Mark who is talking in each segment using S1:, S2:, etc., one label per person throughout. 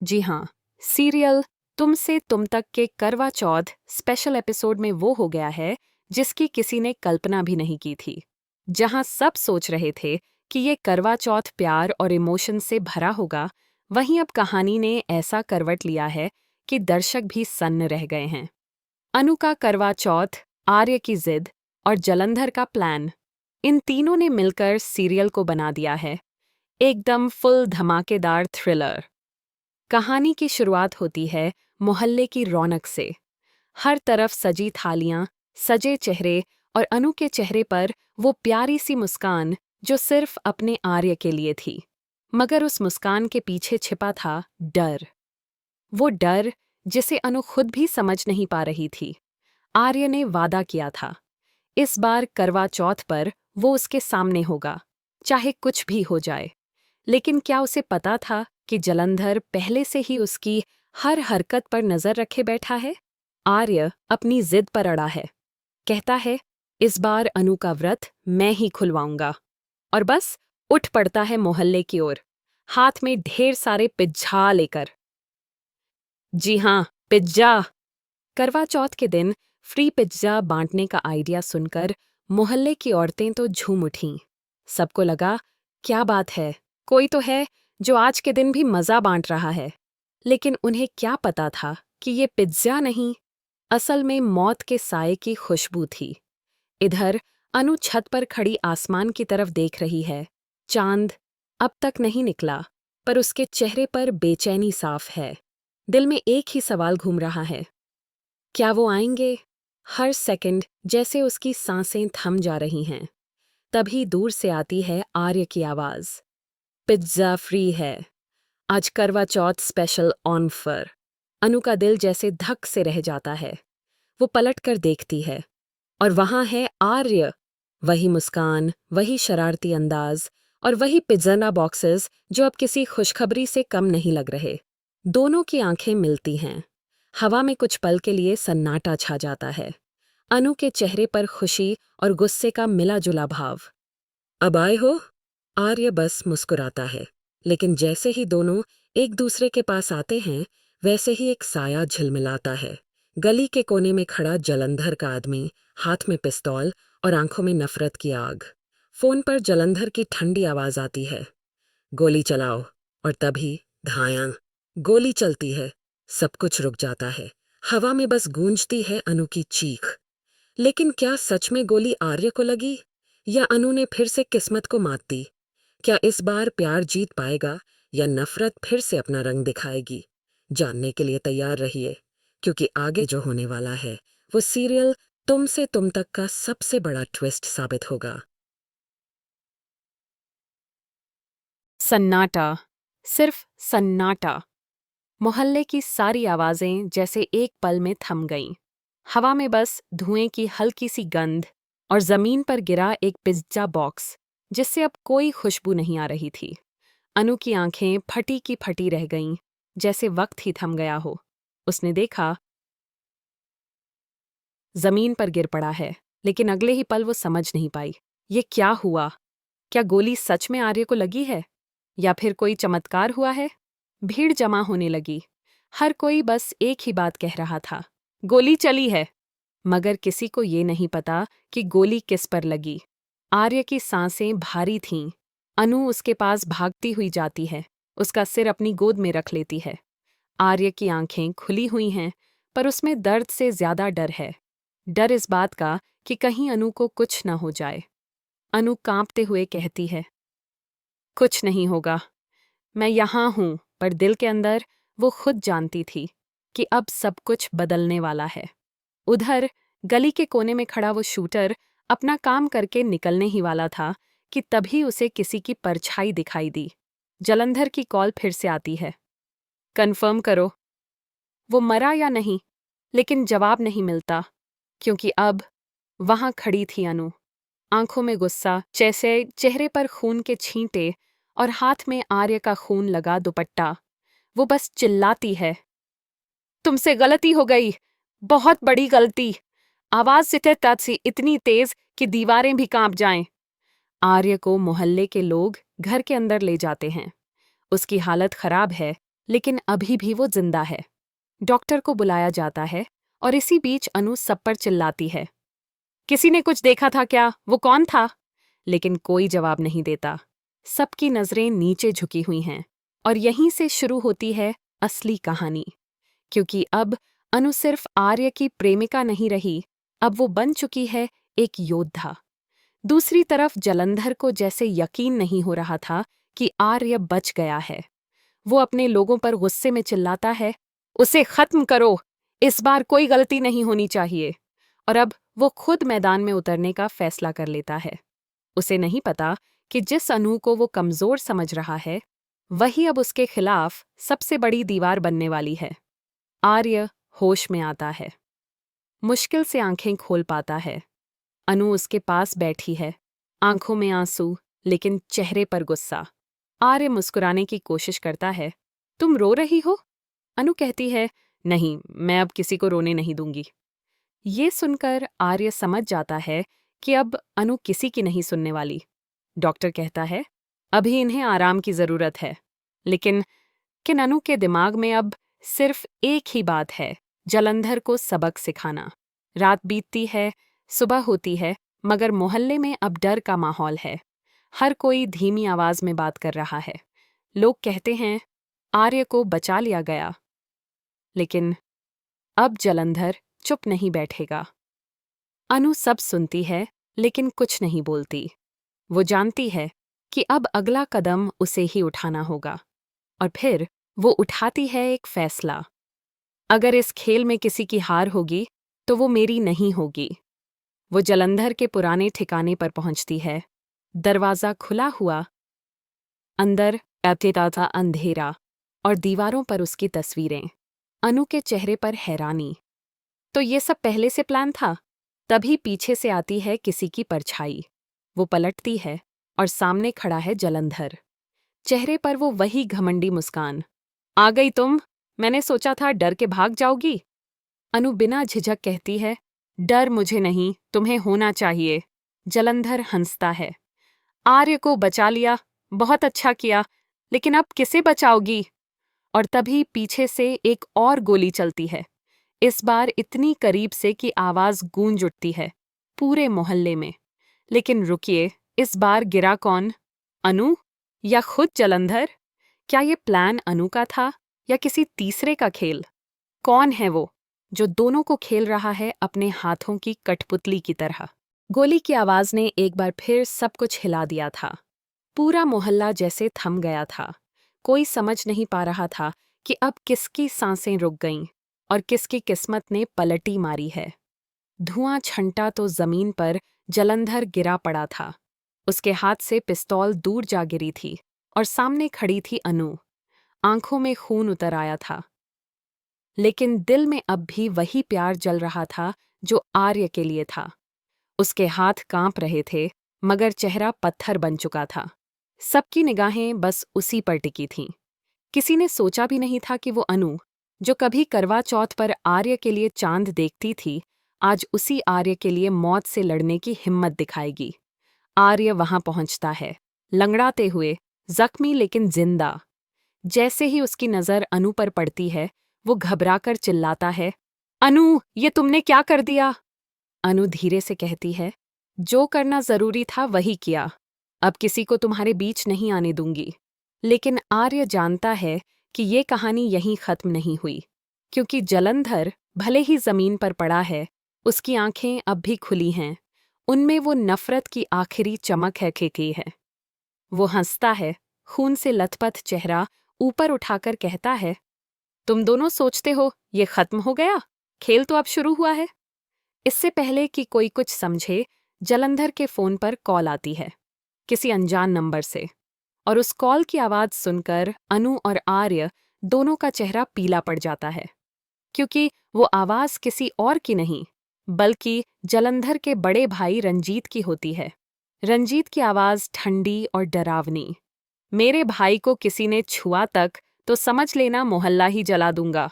S1: जी हाँ, सीरियल तुम से तुम तक के करवा चौथ स्पेशल एपिसोड में वो हो गया है जिसकी किसी ने कल्पना भी नहीं की थी। जहाँ सब सोच रहे थे कि ये करवा चौथ प्यार और इमोशन से भरा होगा, वहीं अब कहानी ने ऐसा करवट लिया है कि दर्शक भी सन्न रह गए हैं। अनु का करवा चौथ, आर्य की जिद और जलंधर का प्लान, इन तीनों ने मिलकर सीरियल को बना दिया है एकदम फुल धमाकेदार थ्रिलर। कहानी की शुरुआत होती है मोहल्ले की रौनक से। हर तरफ सजी थालियां, सजे चेहरे और अनु के चेहरे पर वो प्यारी सी मुस्कान जो सिर्फ अपने आर्य के लिए थी। मगर उस मुस्कान के पीछे छिपा था डर। वो डर जिसे अनु खुद भी समझ नहीं पा रही थी। आर्य ने वादा किया था, इस बार करवा चौथ पर वो उसके सामने होगा, चाहे कुछ भी हो जाए। लेकिन क्या उसे पता था कि जलंधर पहले से ही उसकी हर हरकत पर नजर रखे बैठा है? आर्य अपनी जिद पर अड़ा है। कहता है, इस बार अनु का व्रत मैं ही खुलवाऊंगा। और बस उठ पड़ता है मोहल्ले की ओर, हाथ में ढेर सारे पिज्जा लेकर। जी हाँ, पिज्जा। करवा चौथ के दिन फ्री पिज्जा बांटने का आइडिया सुनकर मोहल्ले की औरतें तो झूम उठीं। सबको लगा, क्या बात है, कोई तो है जो आज के दिन भी मजा बांट रहा है। लेकिन उन्हें क्या पता था कि ये पिज्जा नहीं, असल में मौत के साए की खुशबू थी। इधर अनु छत पर खड़ी आसमान की तरफ देख रही है। चांद अब तक नहीं निकला, पर उसके चेहरे पर बेचैनी साफ है। दिल में एक ही सवाल घूम रहा है, क्या वो आएंगे? हर सेकंड जैसे उसकी सांसें थम जा रही हैं। तभी दूर से आती है आर्य की आवाज, पिज्जा फ्री है, आज करवा चौथ स्पेशल ऑन फर। अनु का दिल जैसे धक से रह जाता है। वो पलट कर देखती है और वहां है आर्य। वही मुस्कान, वही शरारती अंदाज और वही पिज्जा बॉक्सेस जो अब किसी खुशखबरी से कम नहीं लग रहे। दोनों की आंखें मिलती हैं। हवा में कुछ पल के लिए सन्नाटा छा जाता है। अनु के चेहरे पर खुशी और गुस्से का मिला जुला भाव। अब आए हो? आर्य बस मुस्कुराता है, लेकिन जैसे ही दोनों एक दूसरे के पास आते हैं, वैसे ही एक साया झिलमिलाता है। गली के कोने में खड़ा जलंधर का आदमी, हाथ में पिस्तौल और आंखों में नफरत की आग। फोन पर जलंधर की ठंडी आवाज आती है, गोली चलाओ। और तभी धायां, गोली चलती है। सब कुछ रुक जाता है। हवा में बस गूंजती है अनु की चीख। लेकिन क्या सच में गोली आर्य को लगी, या अनु ने फिर से किस्मत को मात दी? क्या इस बार प्यार जीत पाएगा या नफरत फिर से अपना रंग दिखाएगी? जानने के लिए तैयार रहिए, क्योंकि आगे जो होने वाला है वो सीरियल तुम से तुम तक का सबसे बड़ा ट्विस्ट साबित होगा। सन्नाटा, सिर्फ सन्नाटा। मोहल्ले की सारी आवाजें जैसे एक पल में थम गईं। हवा में बस धुएं की हल्की सी गंध और जमीन पर गिरा एक पिज्जा बॉक्स जिससे अब कोई खुशबू नहीं आ रही थी। अनु की आंखें फटी की फटी रह गईं, जैसे वक्त ही थम गया हो। उसने देखा, जमीन पर गिर पड़ा है, लेकिन अगले ही पल वो समझ नहीं पाई, ये क्या हुआ? क्या गोली सच में आर्य को लगी है, या फिर कोई चमत्कार हुआ है? भीड़ जमा होने लगी। हर कोई बस एक ही बात कह रहा था, गोली चली है। मगर किसी को ये नहीं पता कि गोली किस पर लगी। आर्य की सांसें भारी थीं। अनु उसके पास भागती हुई जाती है, उसका सिर अपनी गोद में रख लेती है। आर्य की आंखें खुली हुई हैं, पर उसमें दर्द से ज्यादा डर है। डर इस बात का कि कहीं अनु को कुछ न हो जाए। अनु कांपते हुए कहती है, कुछ नहीं होगा, मैं यहाँ हूं। पर दिल के अंदर वो खुद जानती थी कि अब सब कुछ बदलने वाला है। उधर गली के कोने में खड़ा वो शूटर अपना काम करके निकलने ही वाला था कि तभी उसे किसी की परछाई दिखाई दी। जलंधर की कॉल फिर से आती है, कंफर्म करो वो मरा या नहीं। लेकिन जवाब नहीं मिलता, क्योंकि अब वहां खड़ी थी अनु, आंखों में गुस्सा, जैसे चेहरे पर खून के छींटे और हाथ में आर्य का खून लगा दुपट्टा। वो बस चिल्लाती है, तुमसे गलती हो गई, बहुत बड़ी गलती। आवाज सितहती इतनी तेज कि दीवारें भी कांप जाएं। आर्य को मोहल्ले के लोग घर के अंदर ले जाते हैं। उसकी हालत खराब है, लेकिन अभी भी वो जिंदा है। डॉक्टर को बुलाया जाता है और इसी बीच अनु सब पर चिल्लाती है, किसी ने कुछ देखा था क्या? वो कौन था? लेकिन कोई जवाब नहीं देता। सबकी नजरें नीचे झुकी हुई हैं और यहीं से शुरू होती है असली कहानी। क्योंकि अब अनु सिर्फ आर्य की प्रेमिका नहीं रही, अब वो बन चुकी है एक योद्धा। दूसरी तरफ जलंधर को जैसे यकीन नहीं हो रहा था कि आर्य बच गया है। वो अपने लोगों पर गुस्से में चिल्लाता है, उसे खत्म करो, इस बार कोई गलती नहीं होनी चाहिए। और अब वो खुद मैदान में उतरने का फैसला कर लेता है। उसे नहीं पता कि जिस अनु को वो कमजोर समझ रहा है, वही अब उसके खिलाफ सबसे बड़ी दीवार बनने वाली है। आर्य होश में आता है। मुश्किल से आंखें खोल पाता है। अनु उसके पास बैठी है, आंखों में आंसू, लेकिन चेहरे पर गुस्सा। आर्य मुस्कुराने की कोशिश करता है। तुम रो रही हो? अनु कहती है, नहीं, मैं अब किसी को रोने नहीं दूंगी। ये सुनकर आर्य समझ जाता है कि अब अनु किसी की नहीं सुनने वाली। डॉक्टर कहता है, अभी इन्हें आराम की जरूरत है। लेकिन अनु के दिमाग में अब सिर्फ एक ही बात है, जलंधर को सबक सिखाना। रात बीतती है, सुबह होती है, मगर मोहल्ले में अब डर का माहौल है। हर कोई धीमी आवाज में बात कर रहा है। लोग कहते हैं, आर्य को बचा लिया गया। लेकिन अब जलंधर चुप नहीं बैठेगा। अनु सब सुनती है, लेकिन कुछ नहीं बोलती। वो जानती है कि अब अगला कदम उसे ही उठाना होगा। और फिर वो उठाती है एक फैसला। अगर इस खेल में किसी की हार होगी, तो वो मेरी नहीं होगी। वो जलंधर के पुराने ठिकाने पर पहुंचती है। दरवाजा खुला हुआ, अंदर बैठा था अंधेरा और दीवारों पर उसकी तस्वीरें। अनु के चेहरे पर हैरानी। तो ये सब पहले से प्लान था? तभी पीछे से आती है किसी की परछाई। वो पलटती है और सामने खड़ा है जलंधर। चेहरे पर वो वही घमंडी मुस्कान। आ गई तुम? मैंने सोचा था डर के भाग जाओगी। अनु बिना झिझक कहती है, डर मुझे नहीं, तुम्हें होना चाहिए। जलंधर हंसता है। आर्य को बचा लिया, बहुत अच्छा किया, लेकिन अब किसे बचाओगी? और तभी पीछे से एक और गोली चलती है। इस बार इतनी करीब से कि आवाज गूंज उठती है पूरे मोहल्ले में। लेकिन रुकिए, इस बार गिरा कौन? अनु या खुद जलंधर? क्या ये प्लान अनु का था या किसी तीसरे का खेल? कौन है वो जो दोनों को खेल रहा है अपने हाथों की कठपुतली की तरह? गोली की आवाज ने एक बार फिर सब कुछ हिला दिया था। पूरा मोहल्ला जैसे थम गया था। कोई समझ नहीं पा रहा था कि अब किसकी सांसें रुक गईं और किसकी किस्मत ने पलटी मारी है। धुआं छंटा तो जमीन पर जलंधर गिरा पड़ा था। उसके हाथ से पिस्तौल दूर जा गिरी थी और सामने खड़ी थी अनु। आंखों में खून उतर आया था, लेकिन दिल में अब भी वही प्यार जल रहा था जो आर्य के लिए था। उसके हाथ कांप रहे थे, मगर चेहरा पत्थर बन चुका था। सबकी निगाहें बस उसी पर टिकी थीं। किसी ने सोचा भी नहीं था कि वो अनु, जो कभी करवा चौथ पर आर्य के लिए चांद देखती थी, आज उसी आर्य के लिए मौत से लड़ने की हिम्मत दिखाएगी। आर्य वहां पहुंचता है, लंगड़ाते हुए, जख्मी लेकिन जिंदा। जैसे ही उसकी नजर अनु पर पड़ती है, वो घबराकर चिल्लाता है, अनु, ये तुमने क्या कर दिया? अनु धीरे से कहती है, जो करना जरूरी था वही किया। अब किसी को तुम्हारे बीच नहीं आने दूंगी। लेकिन आर्य जानता है कि ये कहानी यहीं खत्म नहीं हुई, क्योंकि जलंधर भले ही जमीन पर पड़ा है, उसकी आंखें अब भी खुली हैं। उनमें वो नफरत की आखिरी चमक है खिकी है। वो हंसता है, खून से लथपथ चेहरा ऊपर उठाकर कहता है, तुम दोनों सोचते हो ये खत्म हो गया? खेल तो अब शुरू हुआ है। इससे पहले कि कोई कुछ समझे, जलंधर के फोन पर कॉल आती है, किसी अनजान नंबर से। और उस कॉल की आवाज सुनकर अनु और आर्य दोनों का चेहरा पीला पड़ जाता है, क्योंकि वो आवाज किसी और की नहीं, बल्कि जलंधर के बड़े भाई रंजीत की होती है। रंजीत की आवाज ठंडी और डरावनी। मेरे भाई को किसी ने छुआ तक तो समझ लेना मोहल्ला ही जला दूंगा।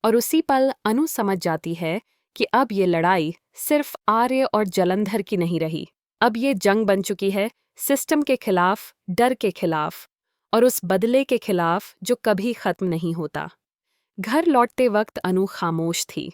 S1: और उसी पल अनु समझ जाती है कि अब ये लड़ाई सिर्फ आर्य और जलंधर की नहीं रही। अब ये जंग बन चुकी है सिस्टम के खिलाफ, डर के खिलाफ। और उस बदले के खिलाफ जो कभी खत्म नहीं होता। घर लौटते वक्त अनु खामोश थी।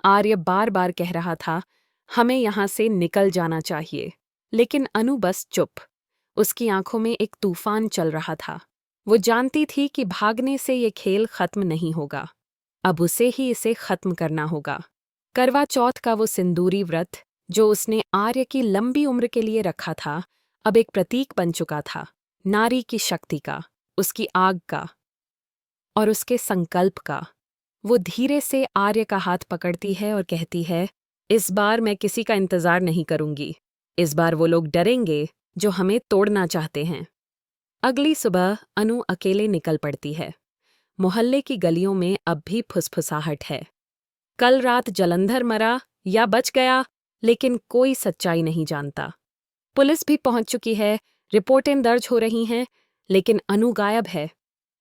S1: आर्य बार बार कह रहा था, हमें यहाँ से निकल जाना चाहिए, लेकिन अनु बस चुप। उसकी आंखों में एक तूफान चल रहा था। वो जानती थी कि भागने से ये खेल खत्म नहीं होगा। अब उसे ही इसे खत्म करना होगा। करवा चौथ का वो सिंदूरी व्रत, जो उसने आर्य की लंबी उम्र के लिए रखा था, अब एक प्रतीक बन चुका था, नारी की शक्ति का, उसकी आग का और उसके संकल्प का। वो धीरे से आर्य का हाथ पकड़ती है और कहती है, इस बार मैं किसी का इंतजार नहीं करूंगी। इस बार वो लोग डरेंगे जो हमें तोड़ना चाहते हैं। अगली सुबह अनु अकेले निकल पड़ती है। मोहल्ले की गलियों में अब भी फुसफुसाहट है। कल रात जलंधर मरा या बच गया, लेकिन कोई सच्चाई नहीं जानता। पुलिस भी पहुंच चुकी है, रिपोर्टें दर्ज हो रही हैं, लेकिन अनु गायब है।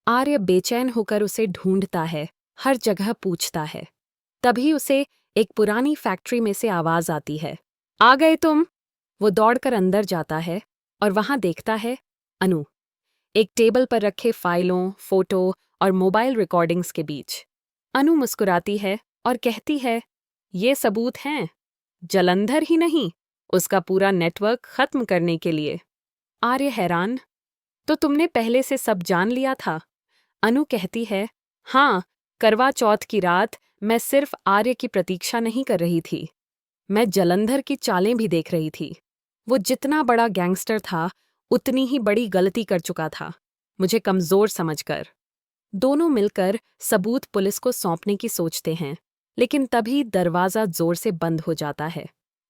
S1: आर्य बेचैन होकर उसे ढूंढता है, हर जगह पूछता है। तभी उसे एक पुरानी फैक्ट्री में से आवाज आती है, आ गए तुम। वो दौड़कर अंदर जाता है और वहां देखता है अनु, एक टेबल पर रखे फाइलों, फोटो और मोबाइल रिकॉर्डिंग्स के बीच। अनु मुस्कुराती है और कहती है, ये सबूत हैं, जलंधर ही नहीं, उसका पूरा नेटवर्क खत्म करने के लिए। आर्य हैरान, तो तुमने पहले से सब जान लिया था? अनु कहती है, हाँ, करवा चौथ की रात मैं सिर्फ आर्य की प्रतीक्षा नहीं कर रही थी, मैं जलंधर की चालें भी देख रही थी। वो जितना बड़ा गैंगस्टर था, उतनी ही बड़ी गलती कर चुका था, मुझे कमजोर समझकर। दोनों मिलकर सबूत पुलिस को सौंपने की सोचते हैं, लेकिन तभी दरवाजा जोर से बंद हो जाता है।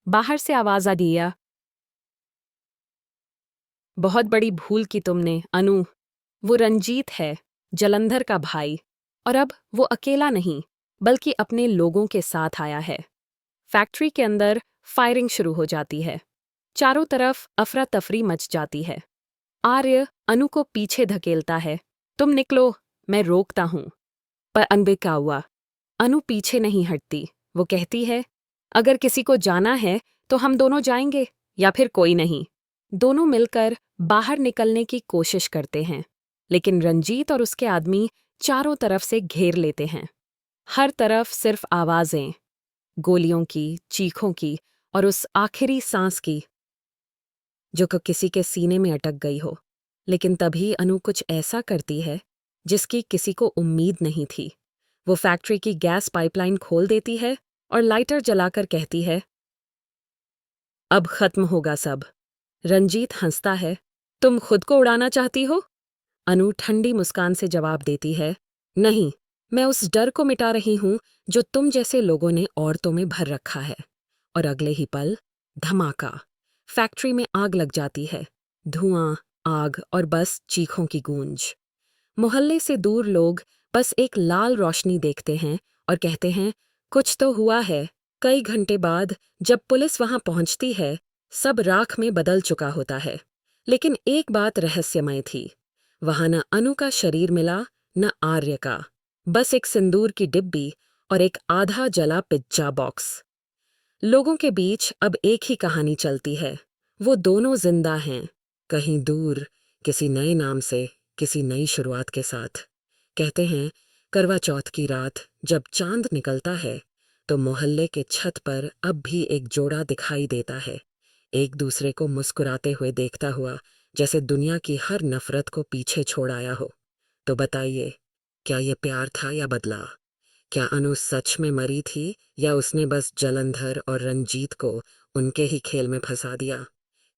S1: बाहर से आवाज आ दिया, बहुत बड़ी भूल की तुमने, अनु। वो रंजीत है, जलंधर का भाई, और अब वो अकेला नहीं, बल्कि अपने लोगों के साथ आया है। फैक्ट्री के अंदर फायरिंग शुरू हो जाती है। चारों तरफ अफरा तफरी मच जाती है। आर्य अनु को पीछे धकेलता है, तुम निकलो, मैं रोकता हूं। पर अनबिका हुआ। अनु पीछे नहीं हटती। वो कहती है, अगर किसी को जाना है तो हम दोनों जाएंगे, या फिर कोई नहीं। दोनों मिलकर बाहर निकलने की कोशिश करते हैं, लेकिन रंजीत और उसके आदमी चारों तरफ से घेर लेते हैं। हर तरफ सिर्फ आवाजें, गोलियों की, चीखों की और उस आखिरी सांस की जो किसी के सीने में अटक गई हो। लेकिन तभी अनु कुछ ऐसा करती है जिसकी किसी को उम्मीद नहीं थी। वो फैक्ट्री की गैस पाइपलाइन खोल देती है और लाइटर जलाकर कहती है, अब खत्म होगा सब। रंजीत हंसता है, तुम खुद को उड़ाना चाहती हो? अनु ठंडी मुस्कान से जवाब देती है, नहीं, मैं उस डर को मिटा रही हूं जो तुम जैसे लोगों ने औरतों में भर रखा है। और अगले ही पल धमाका, फैक्ट्री में आग लग जाती है। धुआं, आग और बस चीखों की गूंज। मोहल्ले से दूर लोग बस एक लाल रोशनी देखते हैं और कहते हैं, कुछ तो हुआ है। कई घंटे बाद जब पुलिस वहां पहुंचती है, सब राख में बदल चुका होता है। लेकिन एक बात रहस्यमय थी, वहां न अनु का शरीर मिला, न आर्य का, बस एक सिंदूर की डिब्बी और एक आधा जला पिज्जा बॉक्स। लोगों के बीच अब एक ही कहानी चलती है, वो दोनों जिंदा हैं, कहीं दूर, किसी नए नाम से, किसी नई शुरुआत के साथ। कहते हैं, करवा चौथ की रात जब चांद निकलता है तो मोहल्ले के छत पर अब भी एक जोड़ा दिखाई देता है, एक दूसरे को मुस्कुराते हुए देखता हुआ, जैसे दुनिया की हर नफरत को पीछे छोड़ आया हो। तो बताइए, क्या ये प्यार था या बदला? क्या अनु सच में मरी थी, या उसने बस जलंधर और रंजीत को उनके ही खेल में फंसा दिया?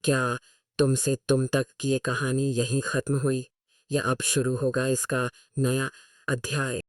S1: क्या तुमसे तुम तक की ये कहानी यहीं खत्म हुई, या अब शुरू होगा इसका नया अध्याय?